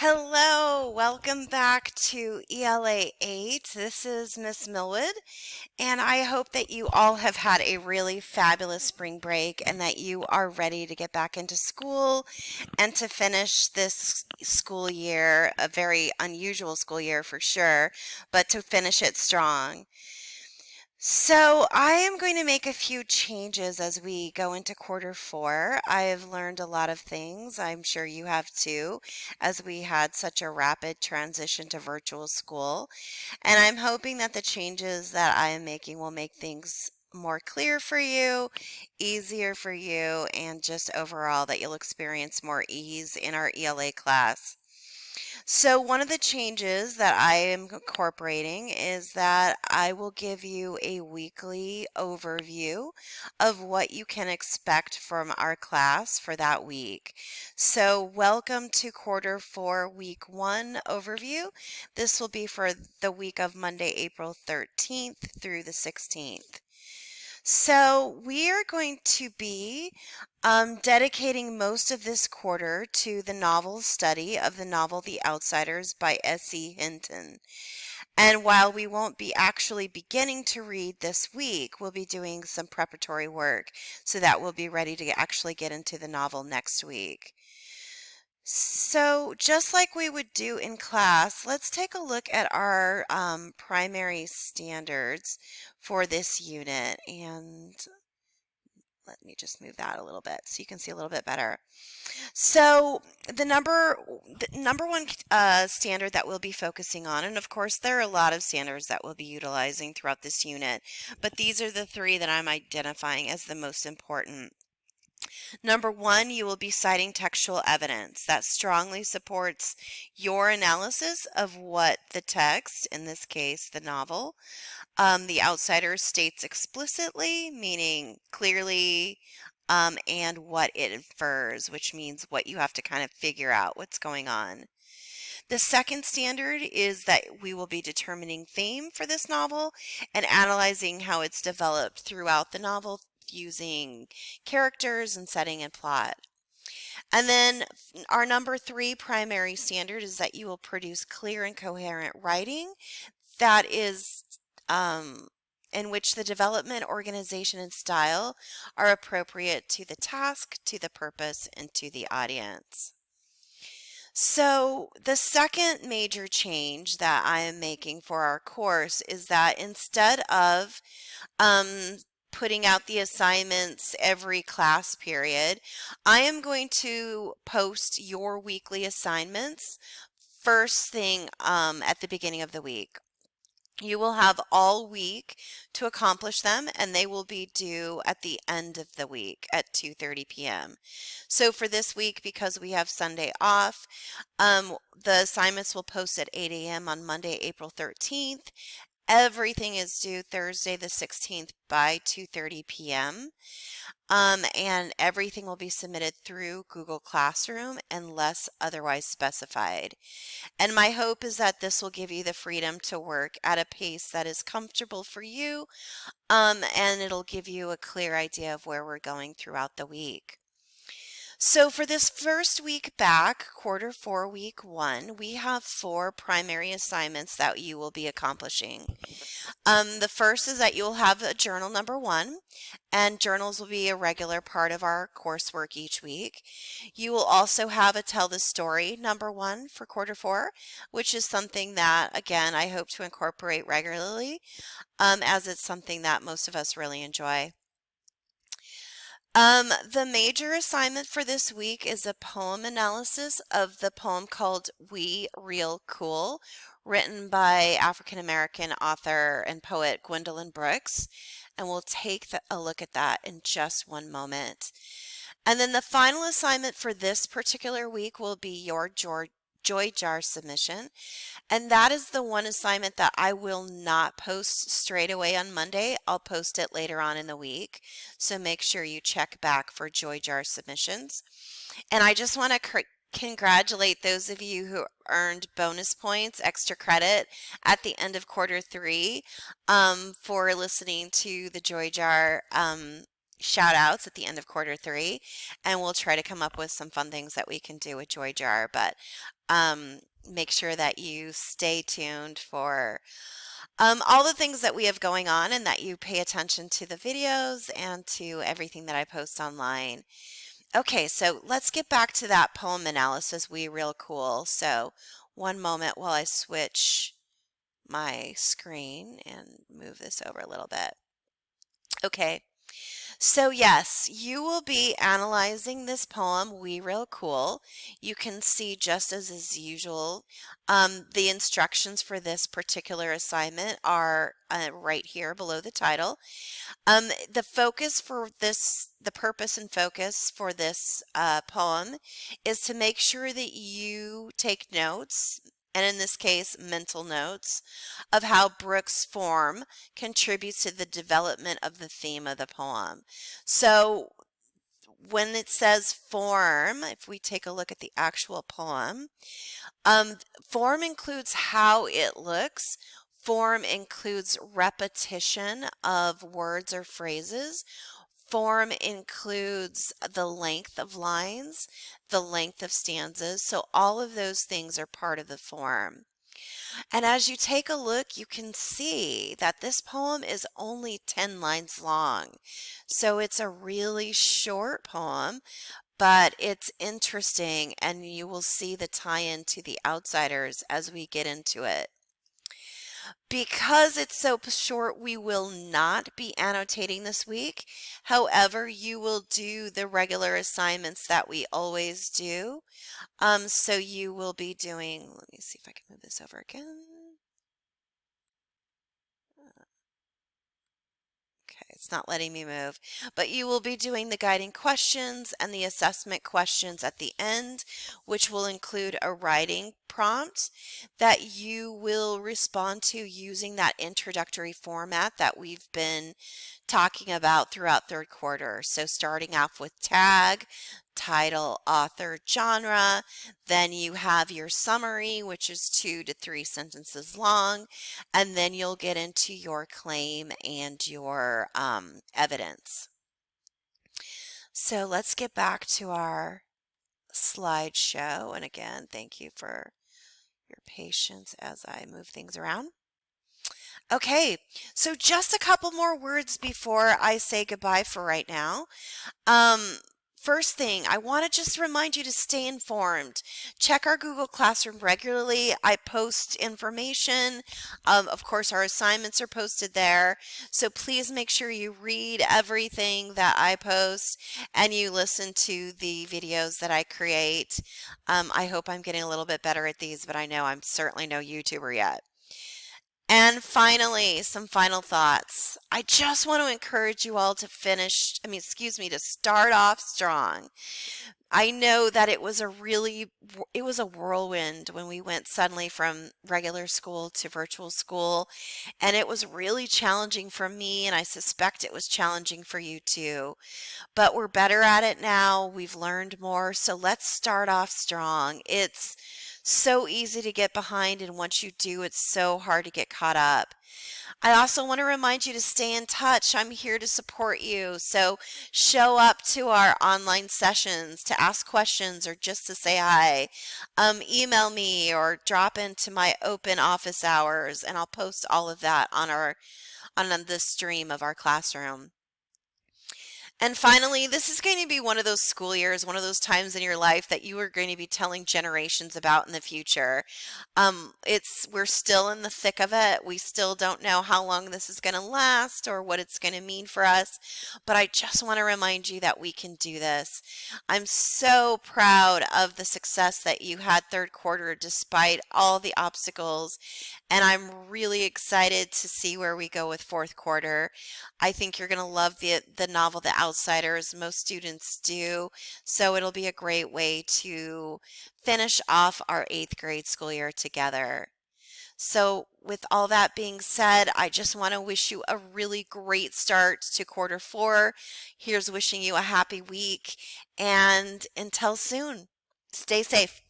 Hello, welcome back to ELA 8. This is Miss Millwood, and I hope that you all have had a really fabulous spring break and that you are ready to get back into school and to finish this school year, a very unusual school year for sure, but to finish it strong. So, I am going to make a few changes as we go into quarter four. I have learned a lot of things. I'm sure you have too, as we had such a rapid transition to virtual school. And I'm hoping that the changes that I am making will make things more clear for you, easier for you, and just overall that you'll experience more ease in our ELA class. So, one of the changes that I am incorporating is that I will give you a weekly overview of what you can expect from our class for that week. So, welcome to quarter four, week one overview. This will be for the week of Monday, April 13th through the 16th. So, we are going to be dedicating most of this quarter to the novel study of the novel The Outsiders by S.E. Hinton. And while we won't be actually beginning to read this week, we'll be doing some preparatory work so that we'll be ready to actually get into the novel next week. So, just like we would do in class, let's take a look at our primary standards for this unit. And let me just move that a little bit so you can see a little bit better. So the number one standard that we'll be focusing on, and of course there are a lot of standards that we'll be utilizing throughout this unit, but these are the three that I'm identifying as the most important. Number one, you will be citing textual evidence that strongly supports your analysis of what the text, in this case the novel, The Outsider states explicitly, meaning clearly, and what it infers, which means what you have to kind of figure out what's going on. The second standard is that we will be determining theme for this novel and analyzing how it's developed throughout the novel using characters and setting and plot. And then our number three primary standard is that you will produce clear and coherent writing that is in which the development, organization, and style are appropriate to the task, to the purpose, and to the audience. So, the second major change that I am making for our course is that instead of putting out the assignments every class period, I am going to post your weekly assignments first thing at the beginning of the week. You will have all week to accomplish them, and they will be due at the end of the week at 2:30 p.m. So for this week, because we have Sunday off, the assignments will post at 8 a.m. on Monday, April 13th. Everything is due Thursday the 16th by 2:30 p.m. And everything will be submitted through Google Classroom unless otherwise specified. And my hope is that this will give you the freedom to work at a pace that is comfortable for you, and it'll give you a clear idea of where we're going throughout the week. So for this first week back, quarter four, week one, we have four primary assignments that you will be accomplishing. The first is that you'll have a journal number one, and journals will be a regular part of our coursework each week. You will also have a tell the story number one for quarter four, which is something that, again, I hope to incorporate regularly, as it's something that most of us really enjoy. The major assignment for this week is a poem analysis of the poem called We Real Cool, written by African American author and poet Gwendolyn Brooks. And we'll take a look at that in just one moment. And then the final assignment for this particular week will be your Joy Jar submission. And that is the one assignment that I will not post straight away on Monday. I'll post it later on in the week. So make sure you check back for Joy Jar submissions. And I just want to congratulate those of you who earned bonus points, extra credit at the end of quarter three, for listening to the Joy Jar shout outs at the end of quarter three, and we'll try to come up with some fun things that we can do with Joy Jar. But make sure that you stay tuned for all the things that we have going on and that you pay attention to the videos and to everything that I post online. Okay, so let's get back to that poem analysis, We Real Cool. So one moment while I switch my screen and move this over a little bit. Okay. So, yes, you will be analyzing this poem, We Real Cool. You can see, just as is usual, the instructions for this particular assignment are right here below the title. The focus for this, the purpose and focus for this poem is to make sure that you take notes, and in this case, mental notes, of how Brooks' form contributes to the development of the theme of the poem. So when it says form, if we take a look at the actual poem, form includes how it looks. Form includes repetition of words or phrases. Form includes the length of lines, the length of stanzas. So all of those things are part of the form. And as you take a look, you can see that this poem is only 10 lines long. So it's a really short poem, but it's interesting, and you will see the tie-in to The Outsiders as we get into it. Because it's so short, we will not be annotating this week. However, you will do the regular assignments that we always do. So you will be doing, let me see if I can move this over again. Okay, it's not letting me move, but you will be doing the guiding questions and the assessment questions at the end, which will include a writing prompt that you will respond to using that introductory format that we've been talking about throughout third quarter. So starting off with tag, title, author, genre, then you have your summary, which is 2 to 3 sentences long, and then you'll get into your claim and your evidence. So let's get back to our slideshow. And again, thank you for your patience as I move things around. Okay, so just a couple more words before I say goodbye for right now. First thing, I want to just remind you to stay informed. Check our Google Classroom regularly. I post information. Of course, our assignments are posted there. So please make sure you read everything that I post and you listen to the videos that I create. I hope I'm getting a little bit better at these, but I know I'm certainly no YouTuber yet. And finally, some final thoughts. I just want to encourage you all to to start off strong. I know that it was a whirlwind when we went suddenly from regular school to virtual school, and it was really challenging for me, and I suspect it was challenging for you too. But we're better at it now. We've learned more, so let's start off strong. It's so easy to get behind, and once you do, it's so hard to get caught up. I also want to remind you to stay in touch. I'm here to support you. So show up to our online sessions to ask questions or just to say hi. Email me or drop into my open office hours, and I'll post all of that on the stream of our classroom. And finally, this is going to be one of those school years, one of those times in your life that you are going to be telling generations about in the future. We're still in the thick of it. We still don't know how long this is going to last or what it's going to mean for us. But I just want to remind you that we can do this. I'm so proud of the success that you had third quarter despite all the obstacles. And I'm really excited to see where we go with fourth quarter. I think you're going to love the novel The Outsiders. Most students do. So it'll be a great way to finish off our 8th grade school year together. So with all that being said, I just want to wish you a really great start to quarter 4. Here's wishing you a happy week, and until soon, stay safe.